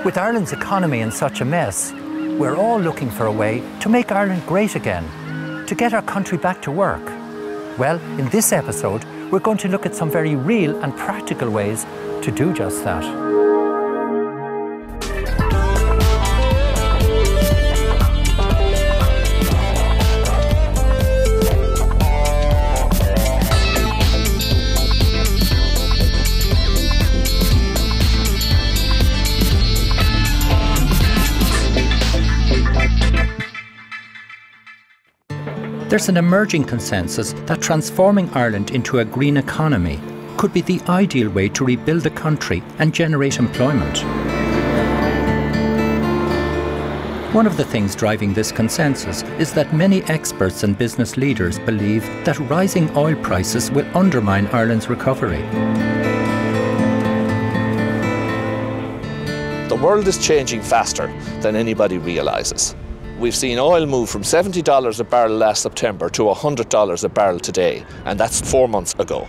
With Ireland's economy in such a mess, we're all looking for a way to make Ireland great again, to get our country back to work. Well, in this episode, we're going to look at some very real and practical ways to do just that. There's an emerging consensus that transforming Ireland into a green economy could be the ideal way to rebuild the country and generate employment. One of the things driving this consensus is that many experts and business leaders believe that rising oil prices will undermine Ireland's recovery. The world is changing faster than anybody realises. We've seen oil move from $70 a barrel last September to $100 a barrel today, and that's 4 months ago.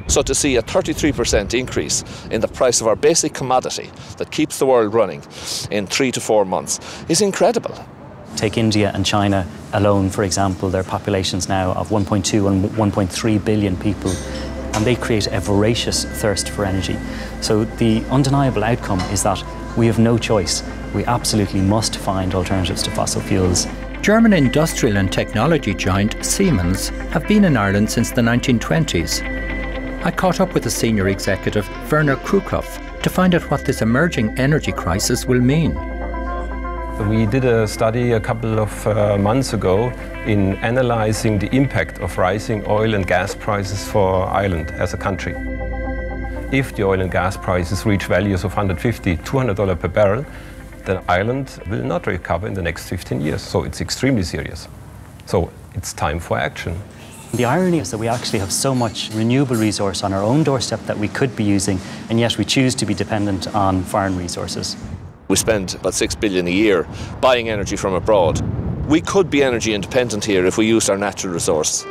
So to see a 33% increase in the price of our basic commodity that keeps the world running in 3 to 4 months is incredible. Take India and China alone, for example, their populations now of 1.2 and 1.3 billion people, and they create a voracious thirst for energy. So the undeniable outcome is that we have no choice. We absolutely must find alternatives to fossil fuels. German industrial and technology giant Siemens have been in Ireland since the 1920s. I caught up with the senior executive Werner Krukov to find out what this emerging energy crisis will mean. We did a study a couple of months ago in analysing the impact of rising oil and gas prices for Ireland as a country. If the oil and gas prices reach values of $150, $200 per barrel, then Ireland will not recover in the next 15 years. So it's extremely serious. So it's time for action. The irony is that we actually have so much renewable resource on our own doorstep that we could be using, and yet we choose to be dependent on foreign resources. We spend about $6 billion a year buying energy from abroad. We could be energy independent here if we used our natural resource.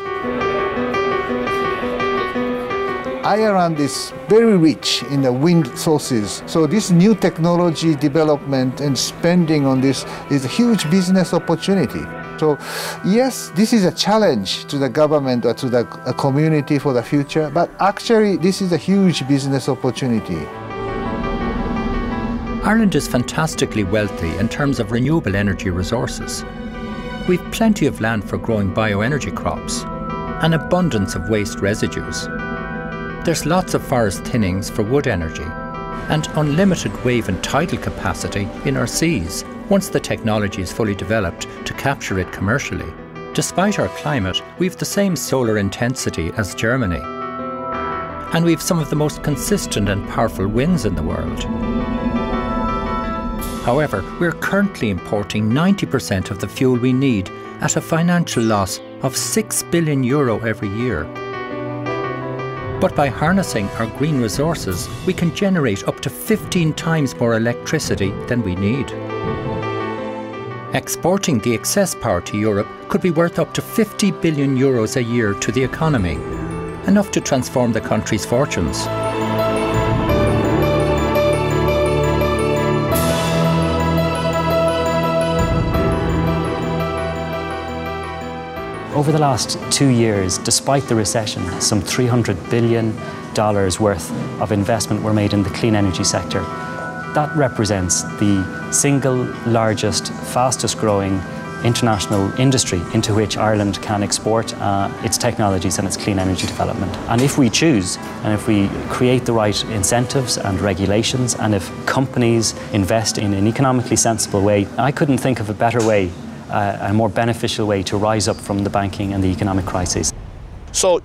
Ireland is very rich in the wind sources. So this new technology development and spending on this is a huge business opportunity. So yes, this is a challenge to the government or to the community for the future, but actually this is a huge business opportunity. Ireland is fantastically wealthy in terms of renewable energy resources. We've plenty of land for growing bioenergy crops, an abundance of waste residues. There's lots of forest thinnings for wood energy, and unlimited wave and tidal capacity in our seas once the technology is fully developed to capture it commercially. Despite our climate, we've the same solar intensity as Germany. And we've some of the most consistent and powerful winds in the world. However, we're currently importing 90% of the fuel we need at a financial loss of €6 billion every year. But by harnessing our green resources, we can generate up to 15 times more electricity than we need. Exporting the excess power to Europe could be worth up to €50 billion a year to the economy, enough to transform the country's fortunes. Over the last 2 years, despite the recession, some $300 billion worth of investment were made in the clean energy sector. That represents the single largest, fastest growing international industry into which Ireland can export its technologies and its clean energy development. And if we choose, and if we create the right incentives and regulations, and if companies invest in an economically sensible way, I couldn't think of a better way, a more beneficial way to rise up from the banking and the economic crisis. So,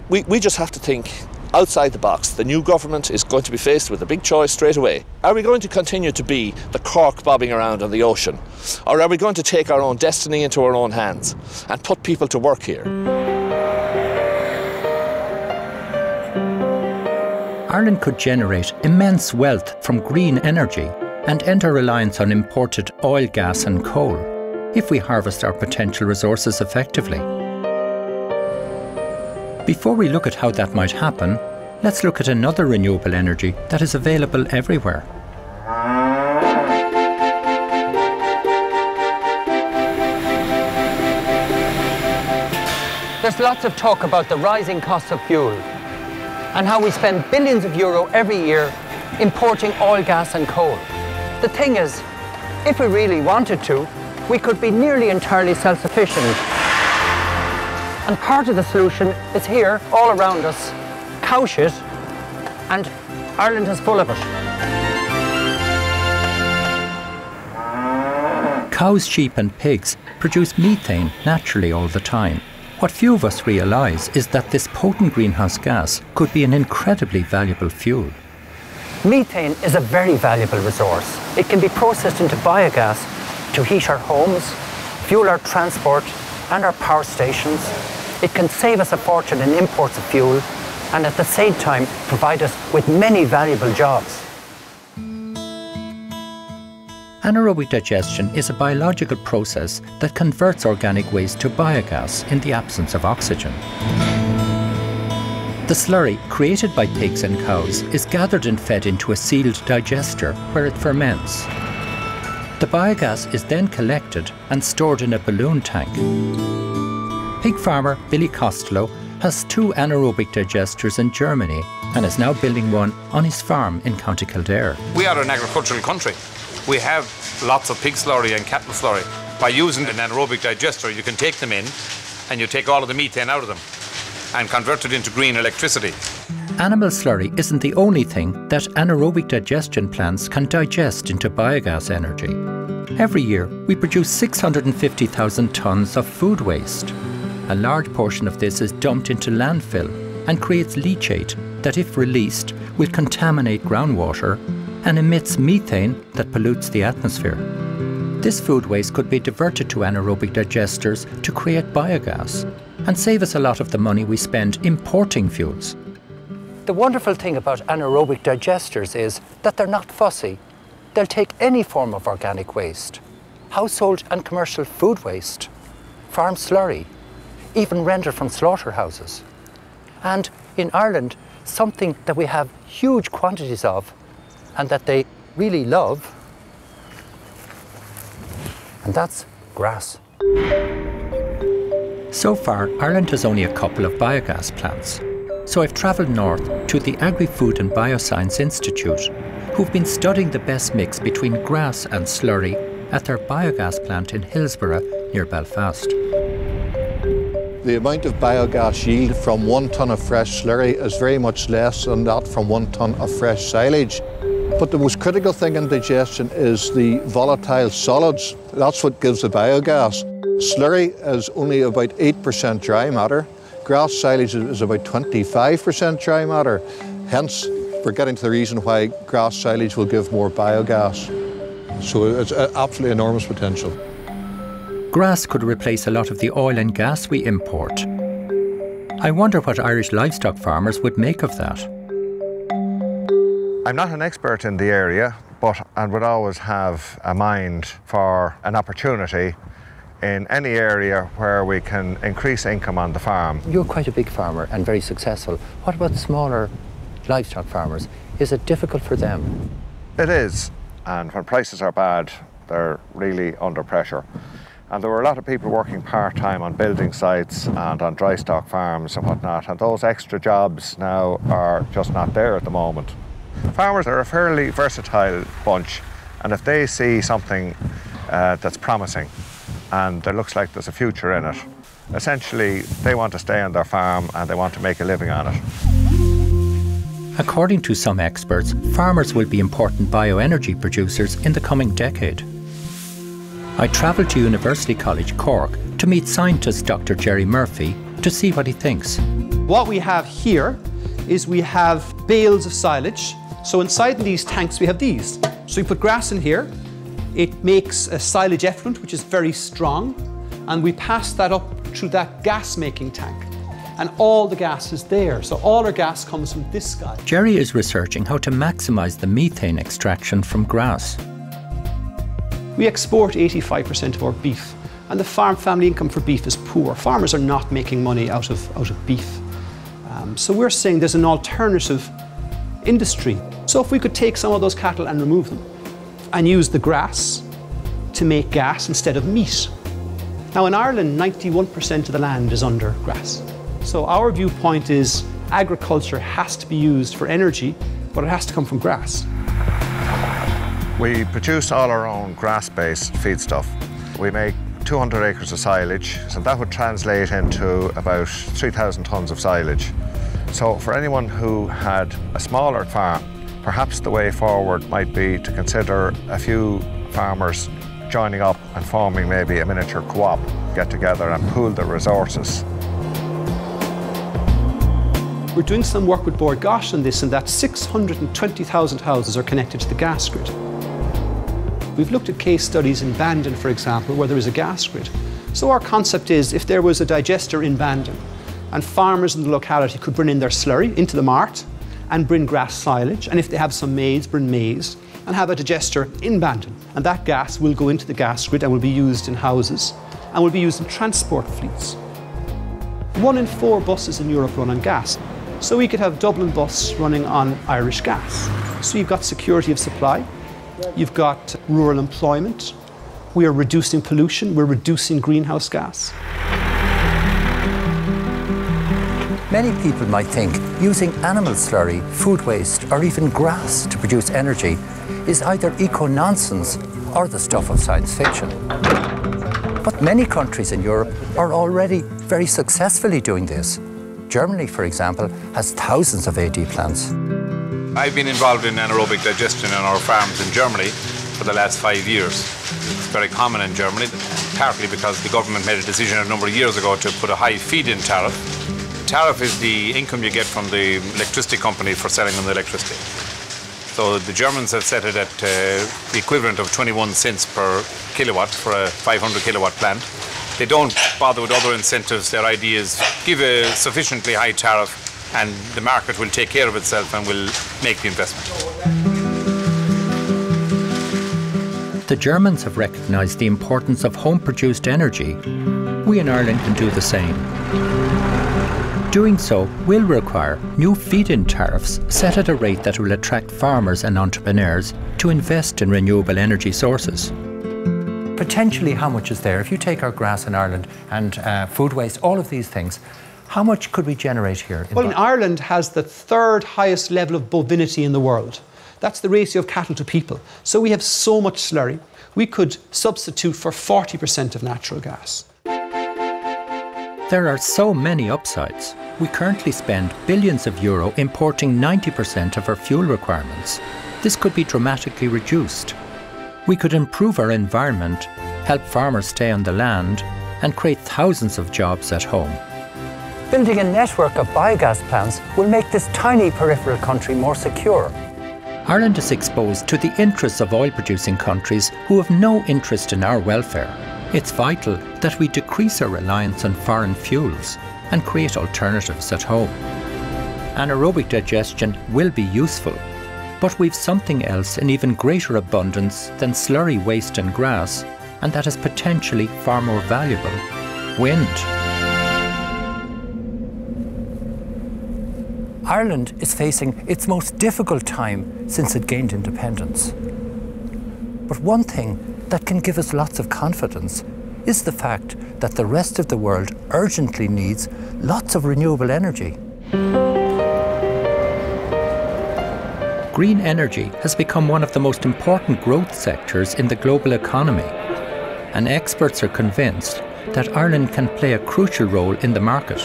we just have to think outside the box. The new government is going to be faced with a big choice straight away. Are we going to continue to be the cork bobbing around on the ocean? Or are we going to take our own destiny into our own hands and put people to work here? Ireland could generate immense wealth from green energy and end our reliance on imported oil, gas and coal if we harvest our potential resources effectively. Before we look at how that might happen, let's look at another renewable energy that is available everywhere. There's lots of talk about the rising cost of fuel and how we spend billions of euro every year importing oil, gas and coal. The thing is, if we really wanted to, we could be nearly entirely self-sufficient. And part of the solution is here, all around us, cow shit, and Ireland is full of it. Cows, sheep and pigs produce methane naturally all the time. What few of us realise is that this potent greenhouse gas could be an incredibly valuable fuel. Methane is a very valuable resource. It can be processed into biogas to heat our homes, fuel our transport and our power stations. It can save us a fortune in imports of fuel and at the same time provide us with many valuable jobs. Anaerobic digestion is a biological process that converts organic waste to biogas in the absence of oxygen. The slurry created by pigs and cows is gathered and fed into a sealed digester where it ferments. The biogas is then collected and stored in a balloon tank. Pig farmer Billy Costello has 2 anaerobic digesters in Germany and is now building one on his farm in County Kildare. We are an agricultural country. We have lots of pig slurry and cattle slurry. By using an anaerobic digester, you can take them in and you take all of the methane out of them and convert it into green electricity. Animal slurry isn't the only thing that anaerobic digestion plants can digest into biogas energy. Every year, we produce 650,000 tonnes of food waste. A large portion of this is dumped into landfill and creates leachate that, if released, will contaminate groundwater and emits methane that pollutes the atmosphere. This food waste could be diverted to anaerobic digesters to create biogas and save us a lot of the money we spend importing fuels. The wonderful thing about anaerobic digesters is that they're not fussy. They'll take any form of organic waste, household and commercial food waste, farm slurry, even render from slaughterhouses. And in Ireland, something that we have huge quantities of and that they really love, and that's grass. So far, Ireland has only a couple of biogas plants. So I've travelled north to the Agri-Food and Bioscience Institute, who've been studying the best mix between grass and slurry at their biogas plant in Hillsborough near Belfast. The amount of biogas yield from 1 tonne of fresh slurry is very much less than that from 1 tonne of fresh silage. But the most critical thing in digestion is the volatile solids. That's what gives the biogas. Slurry is only about 8% dry matter. Grass silage is about 25% dry matter. Hence, we're getting to the reason why grass silage will give more biogas. So it's absolutely enormous potential. Grass could replace a lot of the oil and gas we import. I wonder what Irish livestock farmers would make of that. I'm not an expert in the area, but I would always have a mind for an opportunity in any area where we can increase income on the farm. You're quite a big farmer and very successful. What about smaller livestock farmers? Is it difficult for them? It is, and when prices are bad, they're really under pressure. And there were a lot of people working part-time on building sites and on dry stock farms and whatnot, and those extra jobs now are just not there at the moment. Farmers are a fairly versatile bunch, and if they see something that's promising and there looks like there's a future in it, essentially they want to stay on their farm and they want to make a living on it. According to some experts, farmers will be important bioenergy producers in the coming decade. I travelled to University College Cork to meet scientist Dr. Jerry Murphy to see what he thinks. What we have here is we have bales of silage. So inside these tanks we have these. So we put grass in here, it makes a silage effluent which is very strong, and we pass that up through that gas making tank. And all the gas is there, so all our gas comes from this guy. Jerry is researching how to maximise the methane extraction from grass. We export 85% of our beef, and the farm family income for beef is poor. Farmers are not making money out of beef. So we're saying there's an alternative industry. So if we could take some of those cattle and remove them and use the grass to make gas instead of meat, Now in Ireland, 91% of the land is under grass. So our viewpoint is agriculture has to be used for energy, but it has to come from grass. We produce all our own grass-based feedstuff. We make 200 acres of silage, so that would translate into about 3,000 tonnes of silage. So for anyone who had a smaller farm, perhaps the way forward might be to consider a few farmers joining up and forming maybe a miniature co-op, get together and pool their resources. We're doing some work with Biogas on this, and that 620,000 houses are connected to the gas grid. We've looked at case studies in Bandon, for example, where there is a gas grid. So our concept is if there was a digester in Bandon and farmers in the locality could bring in their slurry into the mart and bring grass silage, and if they have some maize, bring maize, and have a digester in Bandon. And that gas will go into the gas grid and will be used in houses and will be used in transport fleets. 1 in 4 buses in Europe run on gas. So we could have Dublin bus running on Irish gas. So you've got security of supply, you've got rural employment, we are reducing pollution, we're reducing greenhouse gas. Many people might think using animal slurry, food waste, or even grass to produce energy is either eco-nonsense or the stuff of science fiction. But many countries in Europe are already very successfully doing this. Germany, for example, has thousands of AD plants. I've been involved in anaerobic digestion on our farms in Germany for the last 5 years. It's very common in Germany, partly because the government made a decision a number of years ago to put a high feed-in tariff. Tariff is the income you get from the electricity company for selling them the electricity. So the Germans have set it at the equivalent of 21 cents per kilowatt for a 500 kilowatt plant. They don't bother with other incentives. Their idea is give a sufficiently high tariff and the market will take care of itself and will make the investment. The Germans have recognised the importance of home-produced energy. We in Ireland can do the same. Doing so will require new feed-in tariffs set at a rate that will attract farmers and entrepreneurs to invest in renewable energy sources. Potentially, how much is there? If you take our grass in Ireland and food waste, all of these things, how much could we generate here? Well, Ireland has the 3rd highest level of bovinity in the world. That's the ratio of cattle to people. So we have so much slurry, we could substitute for 40% of natural gas. There are so many upsides. We currently spend billions of euro importing 90% of our fuel requirements. This could be dramatically reduced. We could improve our environment, help farmers stay on the land, and create thousands of jobs at home. Building a network of biogas plants will make this tiny peripheral country more secure. Ireland is exposed to the interests of oil-producing countries who have no interest in our welfare. It's vital that we decrease our reliance on foreign fuels and create alternatives at home. Anaerobic digestion will be useful, but we've something else in even greater abundance than slurry waste and grass, and that is potentially far more valuable: wind. Ireland is facing its most difficult time since it gained independence. But one thing that can give us lots of confidence is the fact that the rest of the world urgently needs lots of renewable energy. Green energy has become one of the most important growth sectors in the global economy, and experts are convinced that Ireland can play a crucial role in the market.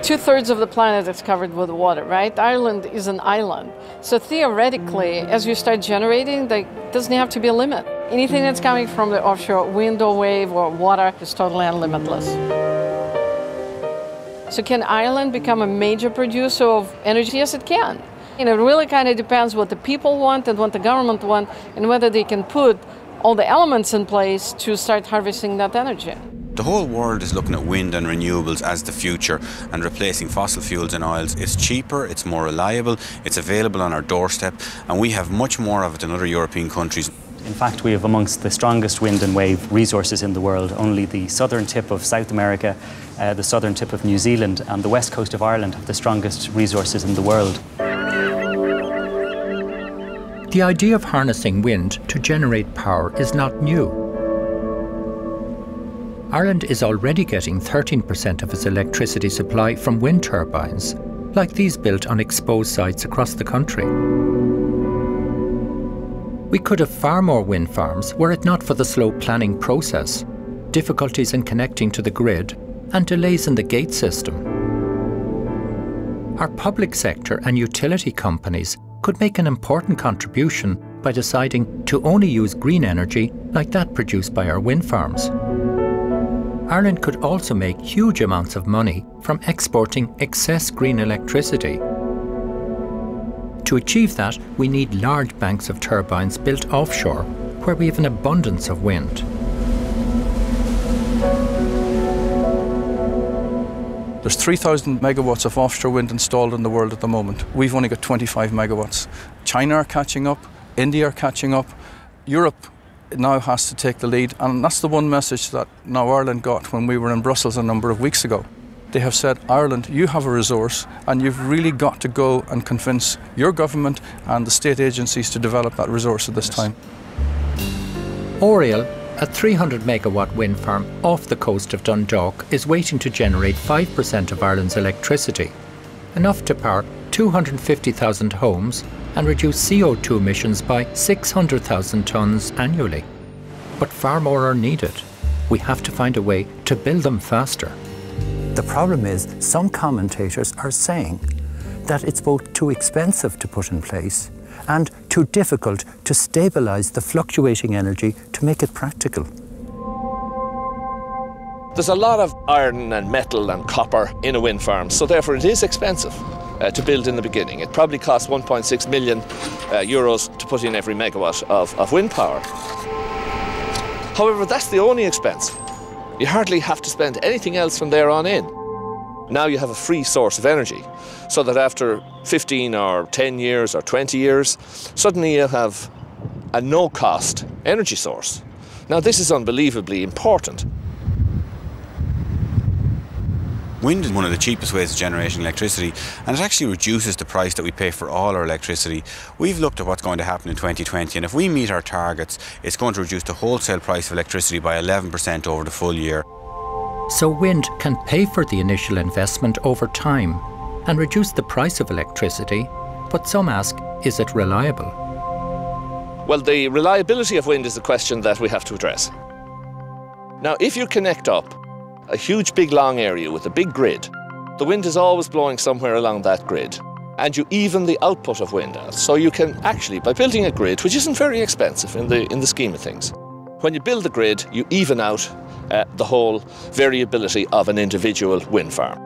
2/3 of the planet is covered with water, right? Ireland is an island. So theoretically, as you start generating, there doesn't have to be a limit. Anything that's coming from the offshore wind or wave or water is totally unlimitless. So can Ireland become a major producer of energy? Yes, it can. And it really kind of depends what the people want and what the government want and whether they can put all the elements in place to start harvesting that energy. The whole world is looking at wind and renewables as the future and replacing fossil fuels and oils. It's cheaper, it's more reliable, it's available on our doorstep, and we have much more of it than other European countries. In fact, we have amongst the strongest wind and wave resources in the world. Only the southern tip of South America, the southern tip of New Zealand and the west coast of Ireland have the strongest resources in the world. The idea of harnessing wind to generate power is not new. Ireland is already getting 13% of its electricity supply from wind turbines, like these built on exposed sites across the country. We could have far more wind farms were it not for the slow planning process, difficulties in connecting to the grid, and delays in the gate system. Our public sector and utility companies could make an important contribution by deciding to only use green energy like that produced by our wind farms. Ireland could also make huge amounts of money from exporting excess green electricity. To achieve that, we need large banks of turbines built offshore, where we have an abundance of wind. There's 3,000 megawatts of offshore wind installed in the world at the moment. We've only got 25 megawatts. China are catching up, India are catching up, Europe now has to take the lead, and that's the one message that now Ireland got when we were in Brussels a number of weeks ago. They have said, Ireland, you have a resource and you've really got to go and convince your government and the state agencies to develop that resource at this time. Oriel, a 300 megawatt wind farm off the coast of Dundalk, is waiting to generate 5% of Ireland's electricity, enough to power 250,000 homes and reduce CO2 emissions by 600,000 tonnes annually. But far more are needed. We have to find a way to build them faster. The problem is, some commentators are saying that it's both too expensive to put in place and too difficult to stabilise the fluctuating energy to make it practical. There's a lot of iron and metal and copper in a wind farm, so therefore it is expensive to build in the beginning. It probably costs 1.6 million euros to put in every megawatt of wind power. However, that's the only expense. You hardly have to spend anything else from there on in. Now you have a free source of energy, so that after 15 or 10 years or 20 years, suddenly you have a no-cost energy source. Now this is unbelievably important. Wind is one of the cheapest ways of generating electricity, and it actually reduces the price that we pay for all our electricity. We've looked at what's going to happen in 2020, and if we meet our targets, it's going to reduce the wholesale price of electricity by 11% over the full year. So wind can pay for the initial investment over time and reduce the price of electricity, but some ask, is it reliable? Well, the reliability of wind is a question that we have to address. Now, if you connect up a huge big long area with a big grid, the wind is always blowing somewhere along that grid, and you even the output of wind out. So you can actually, by building a grid, which isn't very expensive in the scheme of things, when you build the grid, you even out the whole variability of an individual wind farm.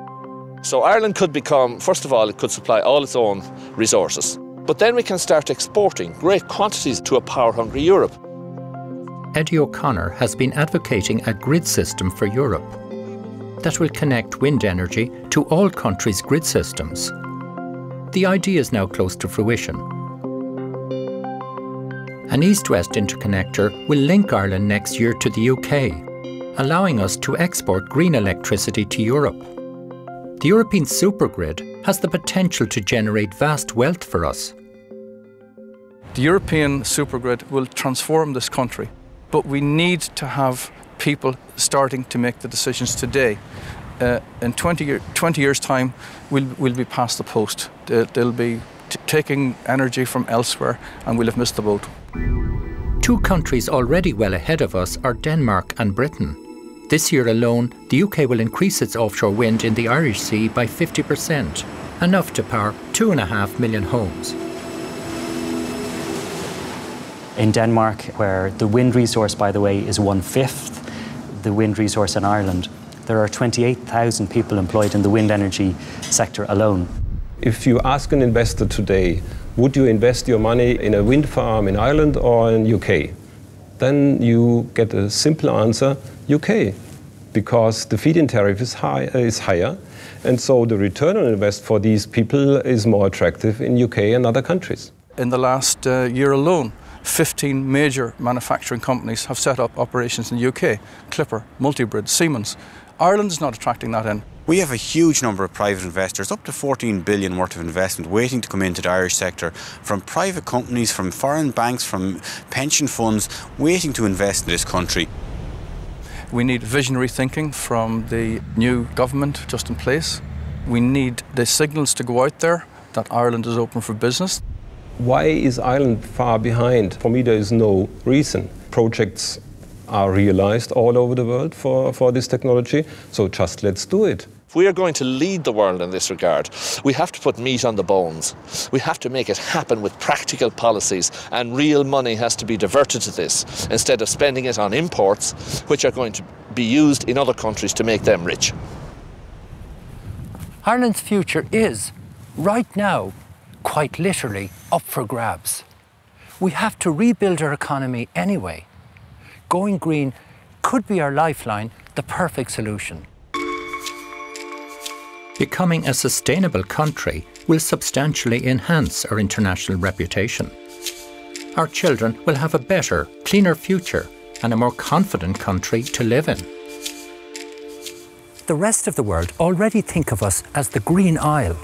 So Ireland could become, first of all, it could supply all its own resources, but then we can start exporting great quantities to a power-hungry Europe. Eddie O'Connor has been advocating a grid system for Europe that will connect wind energy to all countries' grid systems. The idea is now close to fruition. An east-west interconnector will link Ireland next year to the UK, allowing us to export green electricity to Europe. The European supergrid has the potential to generate vast wealth for us. The European supergrid will transform this country, but we need to have people starting to make the decisions today. In 20 years' time, we'll be past the post. They'll be taking energy from elsewhere, and we'll have missed the boat. Two countries already well ahead of us are Denmark and Britain. This year alone, the UK will increase its offshore wind in the Irish Sea by 50%, enough to power 2.5 million homes. In Denmark, where the wind resource, by the way, is 1/5 the wind resource in Ireland, there are 28,000 people employed in the wind energy sector alone. If you ask an investor today, would you invest your money in a wind farm in Ireland or in UK? Then you get a simple answer, UK, because the feed-in tariff is higher, and so the return on investment for these people is more attractive in UK and other countries. In the last year alone, 15 major manufacturing companies have set up operations in the UK. Clipper, Multibrid, Siemens. Ireland is not attracting that in. We have a huge number of private investors, up to 14 billion worth of investment waiting to come into the Irish sector, from private companies, from foreign banks, from pension funds, waiting to invest in this country. We need visionary thinking from the new government just in place. We need the signals to go out there that Ireland is open for business. Why is Ireland far behind? For me, there is no reason. Projects are realized all over the world for this technology, so just let's do it. If we are going to lead the world in this regard, we have to put meat on the bones. We have to make it happen with practical policies, and real money has to be diverted to this instead of spending it on imports, which are going to be used in other countries to make them rich. Ireland's future is, right now, quite literally up for grabs. We have to rebuild our economy anyway. Going green could be our lifeline, the perfect solution. Becoming a sustainable country will substantially enhance our international reputation. Our children will have a better, cleaner future and a more confident country to live in. The rest of the world already think of us as the Green Isle.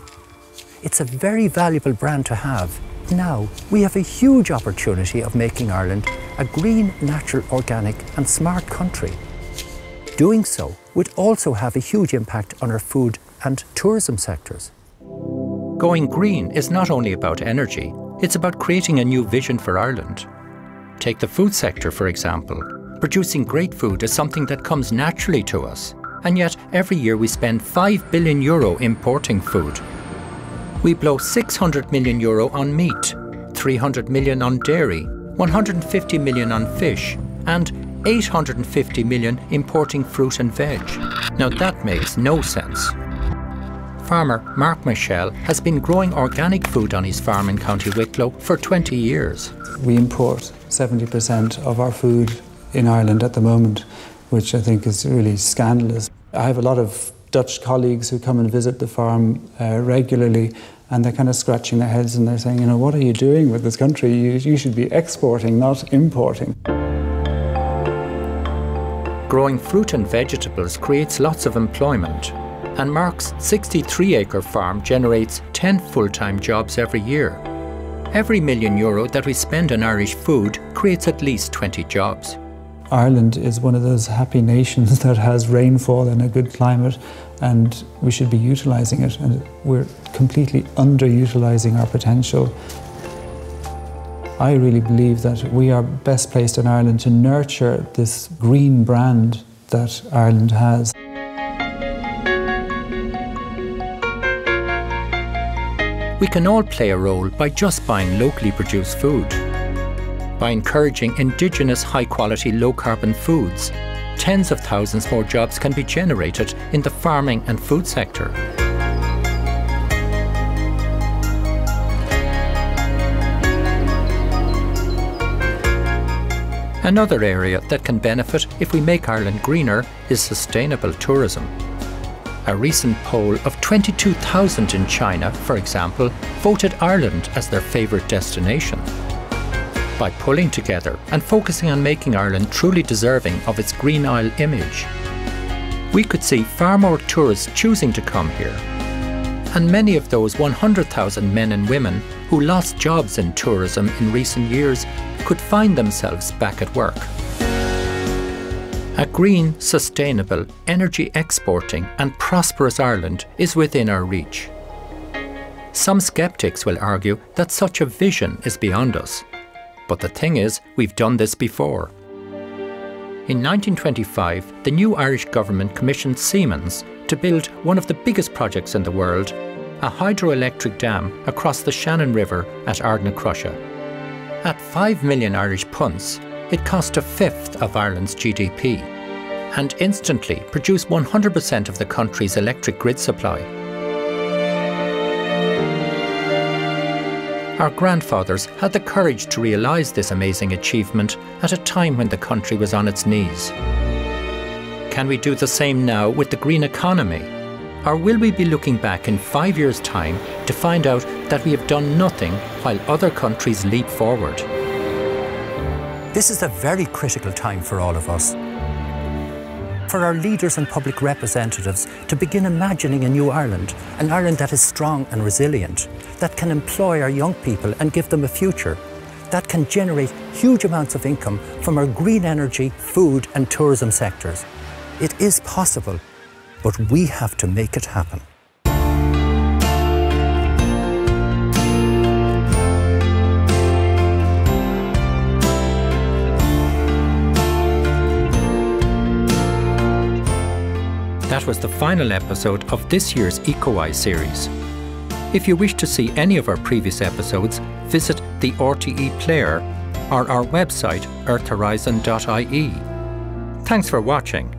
It's a very valuable brand to have. Now, we have a huge opportunity of making Ireland a green, natural, organic and smart country. Doing so would also have a huge impact on our food and tourism sectors. Going green is not only about energy, it's about creating a new vision for Ireland. Take the food sector, for example. Producing great food is something that comes naturally to us, and yet every year we spend €5 billion importing food. We blow €600 million on meat, €300 million on dairy, €150 million on fish, and €850 million importing fruit and veg. Now that makes no sense. Farmer Mark Michel has been growing organic food on his farm in County Wicklow for 20 years. We import 70% of our food in Ireland at the moment, which I think is really scandalous. I have a lot of Dutch colleagues who come and visit the farm regularly, and they're kind of scratching their heads and they're saying, you know, what are you doing with this country? You should be exporting, not importing. Growing fruit and vegetables creates lots of employment, and Mark's 63-acre farm generates 10 full-time jobs every year. Every €1,000,000 that we spend on Irish food creates at least 20 jobs. Ireland is one of those happy nations that has rainfall and a good climate, and we should be utilising it, and we're completely underutilising our potential. I really believe that we are best placed in Ireland to nurture this green brand that Ireland has. We can all play a role by just buying locally produced food. By encouraging indigenous high-quality low-carbon foods, tens of thousands more jobs can be generated in the farming and food sector. Another area that can benefit if we make Ireland greener is sustainable tourism. A recent poll of 22,000 in China, for example, voted Ireland as their favourite destination. By pulling together and focusing on making Ireland truly deserving of its Green Isle image, we could see far more tourists choosing to come here. And many of those 100,000 men and women who lost jobs in tourism in recent years could find themselves back at work. A green, sustainable, energy exporting and prosperous Ireland is within our reach. Some sceptics will argue that such a vision is beyond us. But the thing is, we've done this before. In 1925, the new Irish government commissioned Siemens to build one of the biggest projects in the world, a hydroelectric dam across the Shannon River at Ardnacrusha. At 5 million Irish punts, it cost a fifth of Ireland's GDP and instantly produced 100% of the country's electric grid supply. Our grandfathers had the courage to realise this amazing achievement at a time when the country was on its knees. Can we do the same now with the green economy? Or will we be looking back in 5 years' time to find out that we have done nothing while other countries leap forward? This is a very critical time for all of us. For our leaders and public representatives to begin imagining a new Ireland, an Ireland that is strong and resilient, that can employ our young people and give them a future, that can generate huge amounts of income from our green energy, food and tourism sectors. It is possible, but we have to make it happen. That was the final episode of this year's EcoEye series. If you wish to see any of our previous episodes, visit the RTE player or our website earthhorizon.ie. Thanks for watching.